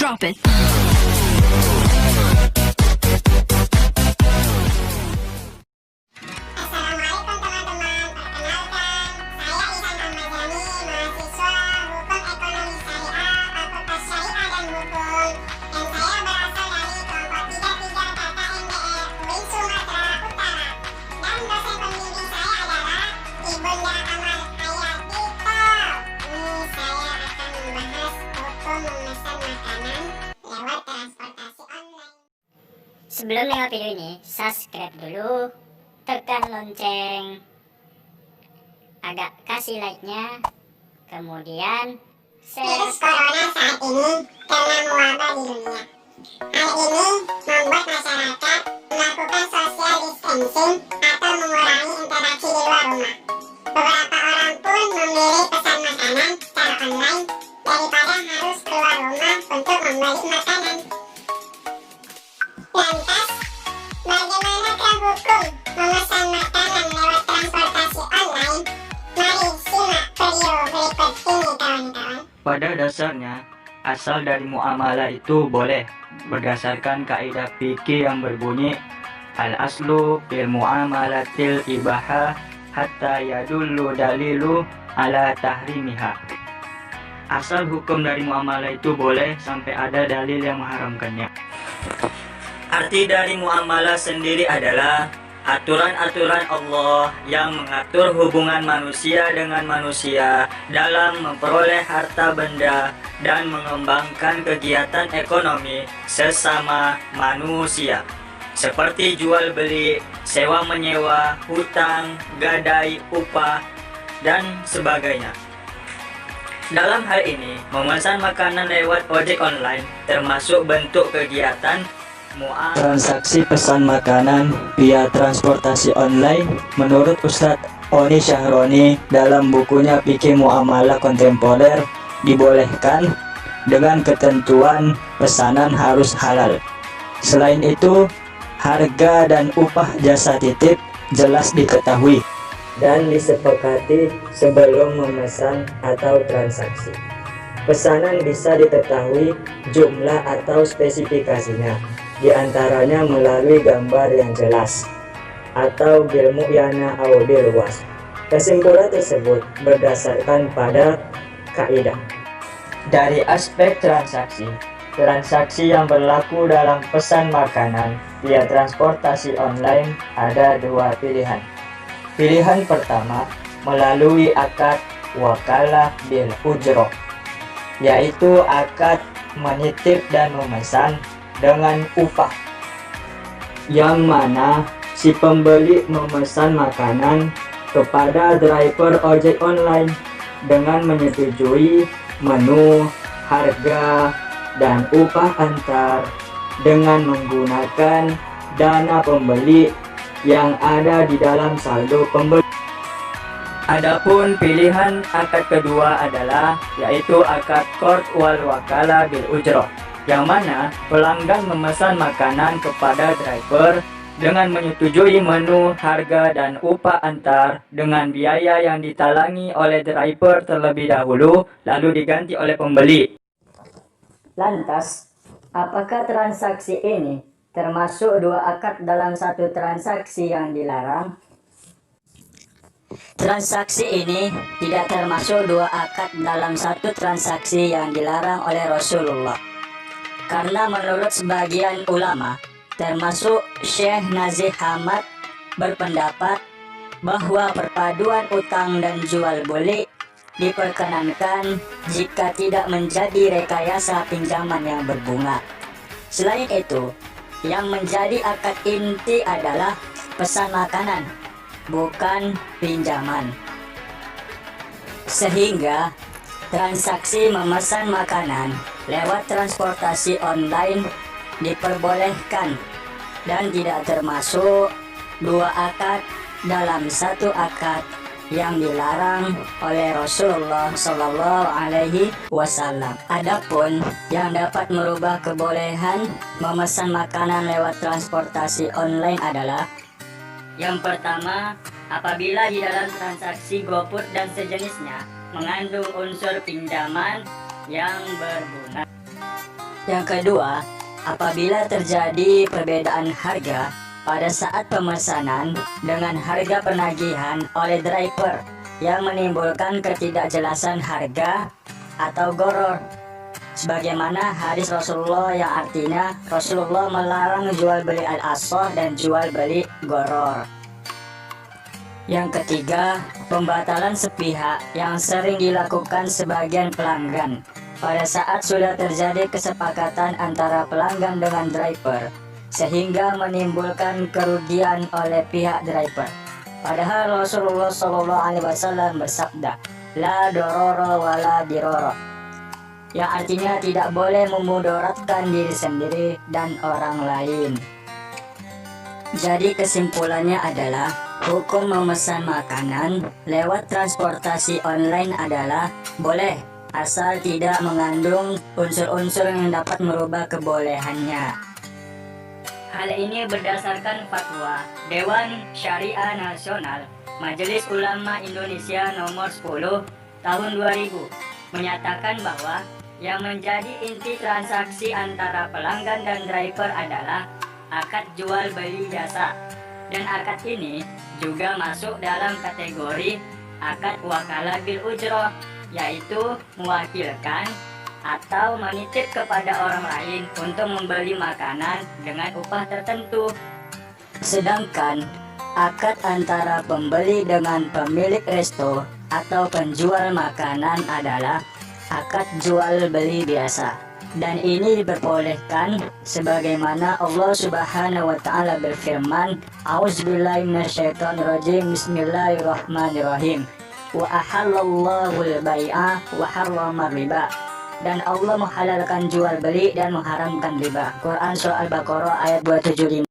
Drop it. Assalamualaikum teman-teman, perkenalkan saya Ihsan Ahmad Yani, mahasiswa Hukum Ekonomi Syariah Fakultas Syariah dan Hukum, dan saya berasal dari kelompok 33 KKMDR UIN Sumatera Utara, dan dosen pembimbing saya adalah Ibunda Amal Hayati Top. Saya akan membahas hukum memesan makanan lewat transportasi online. Sebelum nengok video ini, subscribe dulu, tekan lonceng, agak kasih like-nya, kemudian Virus share. corona saat ini tengah mewabah di dunia. Hal ini membuat masyarakat melakukan social distancing atau mengurangi interaksi di luar rumah. Beberapa orang pun memilih pesan makanan secara online daripada harus keluar rumah untuk membeli makanan. Lantas, bagaimanakah hukum memesan makanan lewat transportasi online? Mari simak video berikut ini kawan-kawan. Pada dasarnya, asal dari muamalah itu boleh berdasarkan kaidah fikih yang berbunyi al-aslu fil muamalatil ibaha hatta yadullu dalilu ala tahrimiha. Asal hukum dari muamalah itu boleh sampai ada dalil yang mengharamkannya. Arti dari muamalah sendiri adalah aturan-aturan Allah yang mengatur hubungan manusia dengan manusia dalam memperoleh harta benda dan mengembangkan kegiatan ekonomi sesama manusia, seperti jual beli, sewa menyewa, hutang, gadai, upah, dan sebagainya. Dalam hal ini, memesan makanan lewat ojek online termasuk bentuk kegiatan transaksi pesan makanan via transportasi online. Menurut Ustadz Oni Syahroni dalam bukunya Fikih Muamalah Kontemporer, dibolehkan dengan ketentuan pesanan harus halal. Selain itu, harga dan upah jasa titip jelas diketahui dan disepakati sebelum memesan atau transaksi. Pesanan bisa diketahui jumlah atau spesifikasinya, di antaranya melalui gambar yang jelas atau bil mu'yana atau bil was. Kesimpulan tersebut berdasarkan pada kaidah. Dari aspek transaksi yang berlaku dalam pesan makanan via transportasi online ada dua pilihan. Pilihan pertama melalui akad wakalah bil ujroh, yaitu akad menitip dan memesan dengan upah, yang mana si pembeli memesan makanan kepada driver ojek online dengan menyetujui menu, harga, dan upah antar dengan menggunakan dana pembeli yang ada di dalam saldo pembeli. Adapun pilihan akad kedua adalah yaitu akad qard wal wakalah bil ujroh, yang mana pelanggan memesan makanan kepada driver dengan menyetujui menu, harga, dan upah antar dengan biaya yang ditalangi oleh driver terlebih dahulu lalu diganti oleh pembeli. Lantas, apakah transaksi ini termasuk dua akad dalam satu transaksi yang dilarang? Transaksi ini tidak termasuk dua akad dalam satu transaksi yang dilarang oleh Rasulullah. Karena menurut sebagian ulama, termasuk Syekh Nazih Hamad, berpendapat bahwa perpaduan utang dan jual beli diperkenankan jika tidak menjadi rekayasa pinjaman yang berbunga. Selain itu, yang menjadi akad inti adalah pesan makanan, bukan pinjaman. Sehingga transaksi memesan makanan lewat transportasi online diperbolehkan dan tidak termasuk dua akad dalam satu akad yang dilarang oleh Rasulullah Shallallahu Alaihi Wasallam. Adapun yang dapat merubah kebolehan memesan makanan lewat transportasi online adalah yang pertama, apabila di dalam transaksi GoFood dan sejenisnya mengandung unsur pinjaman yang berbunga. Yang kedua, apabila terjadi perbedaan harga pada saat pemesanan dengan harga penagihan oleh driver yang menimbulkan ketidakjelasan harga atau gharar, sebagaimana hadis Rasulullah yang artinya Rasulullah melarang jual beli al-asah dan jual beli gharar. Yang ketiga, pembatalan sepihak yang sering dilakukan sebagian pelanggan pada saat sudah terjadi kesepakatan antara pelanggan dengan driver sehingga menimbulkan kerugian oleh pihak driver. Padahal Rasulullah SAW bersabda, la dororo wala diroro, yang artinya tidak boleh memudaratkan diri sendiri dan orang lain. Jadi kesimpulannya adalah hukum memesan makanan lewat transportasi online adalah boleh, asal tidak mengandung unsur-unsur yang dapat merubah kebolehannya. Hal ini berdasarkan fatwa Dewan Syariah Nasional Majelis Ulama Indonesia nomor 10 tahun 2000 menyatakan bahwa yang menjadi inti transaksi antara pelanggan dan driver adalah akad jual beli jasa, dan akad ini juga masuk dalam kategori akad wakalah bil ujroh, yaitu mewakilkan atau menitip kepada orang lain untuk membeli makanan dengan upah tertentu. Sedangkan akad antara pembeli dengan pemilik resto atau penjual makanan adalah akad jual beli biasa, dan ini diperbolehkan sebagaimana Allah Subhanahu wa taala berfirman, A'udzubillahi minasyaitonirrajim, Bismillahirrahmanirrahim, wa ahallallahu al-bai'a wa harrama riba, dan Allah menghalalkan jual beli dan mengharamkan riba. Quran surah Al-Baqarah ayat 275.